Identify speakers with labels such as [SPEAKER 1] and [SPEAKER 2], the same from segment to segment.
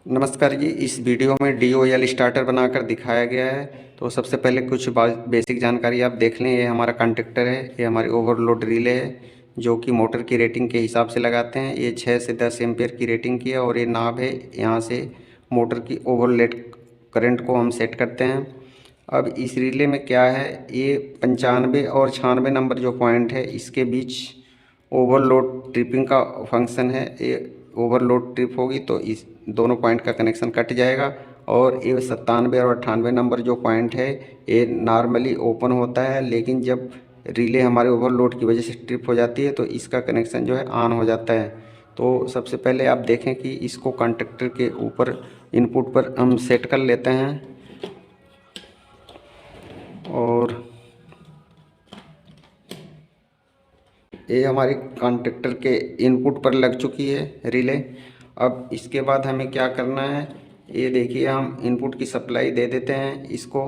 [SPEAKER 1] नमस्कार जी। इस वीडियो में DOL स्टार्टर बनाकर दिखाया गया है। तो सबसे पहले कुछ बेसिक जानकारी आप देख लें। ये हमारा कंडक्टर है, ये हमारी ओवरलोड रिले है जो कि मोटर की रेटिंग के हिसाब से लगाते हैं। ये 6 से 10 एम्पियर की रेटिंग की है और ये नाब है, यहाँ से मोटर की ओवरलोड करंट को हम सेट करते हैं। अब इस रिले में क्या है, ये 95 और 96 नंबर जो पॉइंट है इसके बीच ओवरलोड ट्रिपिंग का फंक्शन है। ये ओवरलोड ट्रिप होगी तो इस दोनों पॉइंट का कनेक्शन कट जाएगा। और ये 97 और 98 नंबर जो पॉइंट है ये नॉर्मली ओपन होता है, लेकिन जब रिले हमारे ओवरलोड की वजह से ट्रिप हो जाती है तो इसका कनेक्शन जो है ऑन हो जाता है। तो सबसे पहले आप देखें कि इसको कंडक्टर के ऊपर इनपुट पर हम सेट कर लेते हैं और ये हमारी कॉन्टेक्टर के इनपुट पर लग चुकी है रिले। अब इसके बाद हमें क्या करना है, ये देखिए हम इनपुट की सप्लाई दे देते हैं इसको।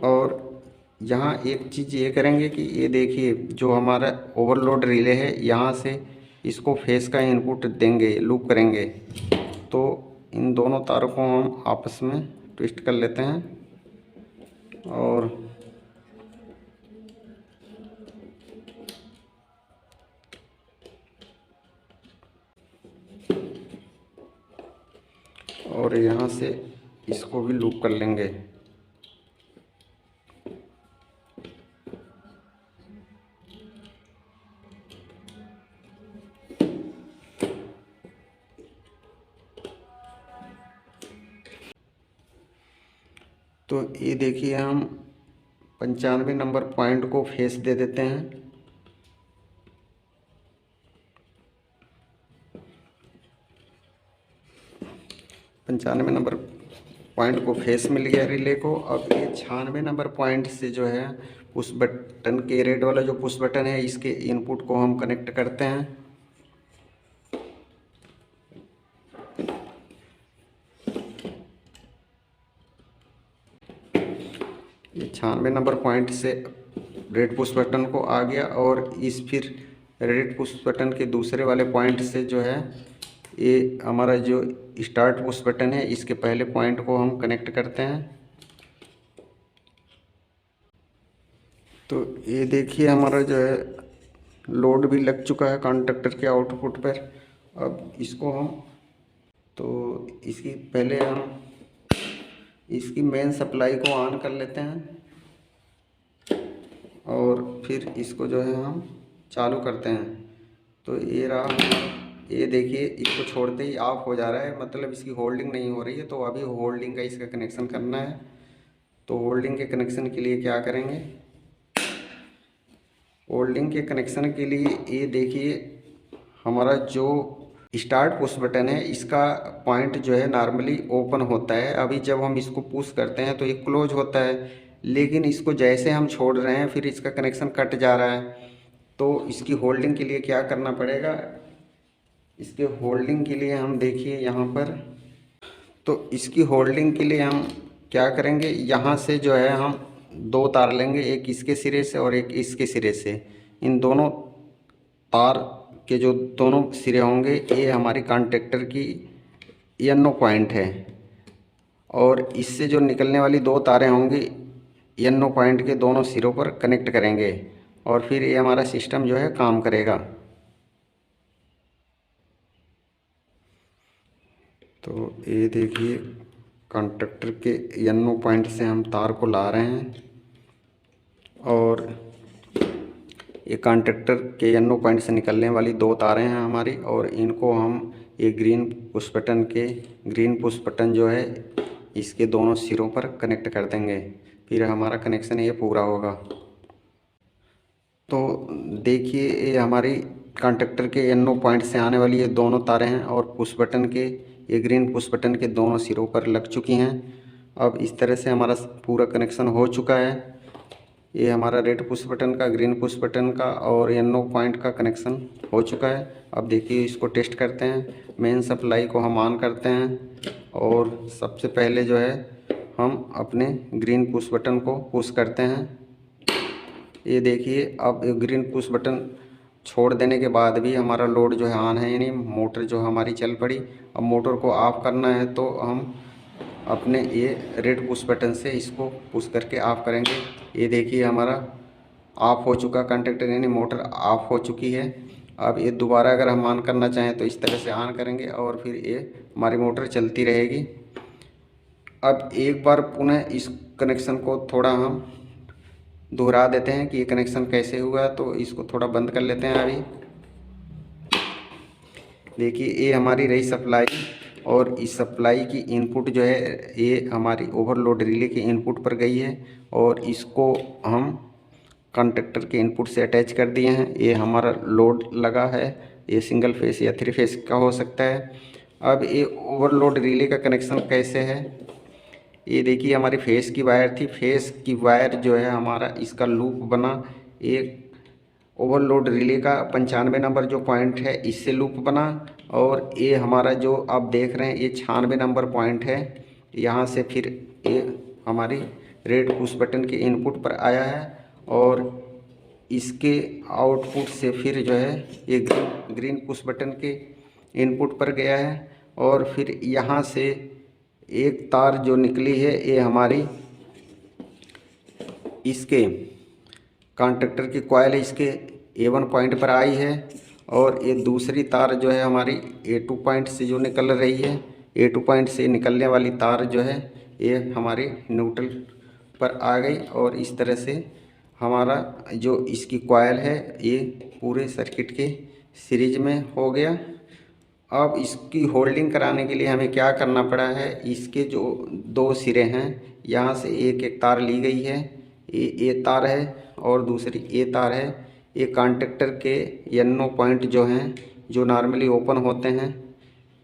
[SPEAKER 1] और यहाँ एक चीज़ ये करेंगे कि ये देखिए जो हमारा ओवरलोड रिले है यहाँ से इसको फेस का इनपुट देंगे, लूप करेंगे। तो इन दोनों तारों को हम आपस में ट्विस्ट कर लेते हैं और यहाँ से इसको भी लूप कर लेंगे। तो ये देखिए हम 95 नंबर पॉइंट को फेस दे देते हैं। 95 नंबर पॉइंट को फेस मिल गया रिले को। अब ये 96 नंबर पॉइंट से जो है पुश बटन के रेड वाला जो पुश बटन है इसके इनपुट को हम कनेक्ट करते हैं। ये 96 नंबर पॉइंट से रेड पुश बटन को आ गया और इस फिर रेड पुश बटन के दूसरे वाले पॉइंट से जो है ये हमारा जो स्टार्ट पुश बटन है इसके पहले पॉइंट को हम कनेक्ट करते हैं। तो ये देखिए हमारा जो है लोड भी लग चुका है कंडक्टर के आउटपुट पर। अब इसको हम तो इसकी पहले हम इसकी मेन सप्लाई को ऑन कर लेते हैं और फिर इसको जो है हम चालू करते हैं। तो ये रहा, ये देखिए इसको छोड़ते ही ऑफ हो जा रहा है, मतलब इसकी होल्डिंग नहीं हो रही है। तो अभी होल्डिंग का इसका कनेक्शन करना है। तो होल्डिंग के कनेक्शन के लिए क्या करेंगे, होल्डिंग के कनेक्शन के लिए ये देखिए हमारा जो स्टार्ट पुश बटन है इसका पॉइंट जो है नॉर्मली ओपन होता है। अभी जब हम इसको पुश करते हैं तो ये क्लोज होता है, लेकिन इसको जैसे हम छोड़ रहे हैं फिर इसका कनेक्शन कट जा रहा है। तो इसकी होल्डिंग के लिए क्या करना पड़ेगा, इसके होल्डिंग के लिए हम देखिए यहाँ पर, तो इसकी होल्डिंग के लिए हम क्या करेंगे, यहाँ से जो है हम दो तार लेंगे, एक इसके सिरे से और एक इसके सिरे से। इन दोनों तार के जो दोनों सिरे होंगे ये हमारी कॉन्टेक्टर की NO पॉइंट है और इससे जो निकलने वाली दो तारें होंगी NO पॉइंट के दोनों सिरों पर कनेक्ट करेंगे और फिर ये हमारा सिस्टम जो है काम करेगा। तो ये देखिए कॉन्टेक्टर के NO पॉइंट से हम तार को ला रहे हैं और ये कॉन्टेक्टर के NO पॉइंट से निकलने वाली दो तारें हैं हमारी, और इनको हम ये ग्रीन पुश बटन जो है इसके दोनों सिरों पर कनेक्ट कर देंगे, फिर हमारा कनेक्शन ये पूरा होगा। तो देखिए ये हमारी कॉन्टेक्टर के NO पॉइंट से आने वाली ये दोनों तारें हैं और पुश बटन के ये ग्रीन पुश बटन के दोनों सिरों पर लग चुकी हैं। अब इस तरह से हमारा पूरा कनेक्शन हो चुका है। ये हमारा रेड पुश बटन का, ग्रीन पुश बटन का और येलो पॉइंट का कनेक्शन हो चुका है। अब देखिए इसको टेस्ट करते हैं। मेन सप्लाई को हम ऑन करते हैं और सबसे पहले जो है हम अपने ग्रीन पुश बटन को पुश करते हैं। ये देखिए अब ग्रीन पुश बटन छोड़ देने के बाद भी हमारा लोड जो है ऑन है, यानी मोटर जो हमारी चल पड़ी। अब मोटर को ऑफ़ करना है तो हम अपने ये रेड पुश बटन से इसको पुश करके ऑफ़ करेंगे। ये देखिए हमारा ऑफ़ हो चुका कंडक्टर, यानी मोटर ऑफ़ हो चुकी है। अब ये दोबारा अगर हम ऑन करना चाहें तो इस तरह से ऑन करेंगे और फिर ये हमारी मोटर चलती रहेगी। अब एक बार पुनः इस कनेक्शन को थोड़ा हम दोहरा देते हैं कि ये कनेक्शन कैसे हुआ, तो इसको थोड़ा बंद कर लेते हैं। अभी देखिए ये हमारी रही सप्लाई, और इस सप्लाई की इनपुट जो है ये हमारी ओवरलोड रिले के इनपुट पर गई है और इसको हम कंडक्टर के इनपुट से अटैच कर दिए हैं। ये हमारा लोड लगा है, ये सिंगल फेस या 3 फेस का हो सकता है। अब ये ओवरलोड रिले का कनेक्शन कैसे है, ये देखिए हमारी फेस की वायर थी, फेस की वायर जो है हमारा इसका लूप बना। एक ओवरलोड रिले का 95 नंबर जो पॉइंट है इससे लूप बना, और ये हमारा जो आप देख रहे हैं ये 96 नंबर पॉइंट है। यहाँ से फिर ये हमारी रेड पुश बटन के इनपुट पर आया है और इसके आउटपुट से फिर जो है ये ग्रीन पुश बटन के इनपुट पर गया है। और फिर यहाँ से एक तार जो निकली है ये हमारी इसके कॉन्टैक्टर की कॉइल इसके A1 पॉइंट पर आई है, और ये दूसरी तार जो है हमारी A2 पॉइंट से जो निकल रही है, A2 पॉइंट से निकलने वाली तार जो है ये हमारे न्यूट्रल पर आ गई। और इस तरह से हमारा जो इसकी कॉइल है ये पूरे सर्किट के सीरीज में हो गया। अब इसकी होल्डिंग कराने के लिए हमें क्या करना पड़ा है, इसके जो 2 सिरे हैं यहाँ से एक एक तार ली गई है, ये तार है और दूसरी ये तार है। ये कॉन्टैक्टर के येलो पॉइंट जो हैं जो नॉर्मली ओपन होते हैं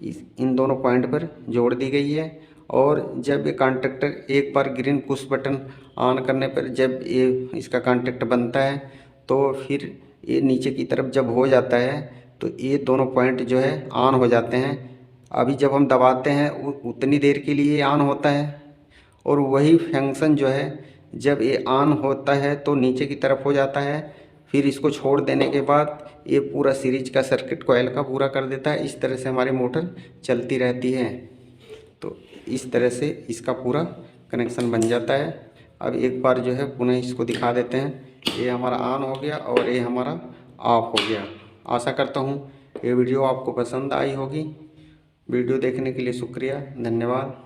[SPEAKER 1] इन दोनों पॉइंट पर जोड़ दी गई है। और जब ये कॉन्टैक्टर एक बार ग्रीन पुश बटन ऑन करने पर जब ये इसका कॉन्टैक्ट बनता है तो फिर ये नीचे की तरफ जब हो जाता है तो ये दोनों पॉइंट जो है ऑन हो जाते हैं। अभी जब हम दबाते हैं उतनी देर के लिए ऑन होता है, और वही फंक्शन जो है जब ये ऑन होता है तो नीचे की तरफ हो जाता है। फिर इसको छोड़ देने के बाद ये पूरा सीरीज का सर्किट कॉइल का पूरा कर देता है। इस तरह से हमारी मोटर चलती रहती है। तो इस तरह से इसका पूरा कनेक्शन बन जाता है। अब एक बार जो है पुनः इसको दिखा देते हैं। ये हमारा ऑन हो गया और ये हमारा ऑफ हो गया। आशा करता हूँ ये वीडियो आपको पसंद आई होगी। वीडियो देखने के लिए शुक्रिया, धन्यवाद।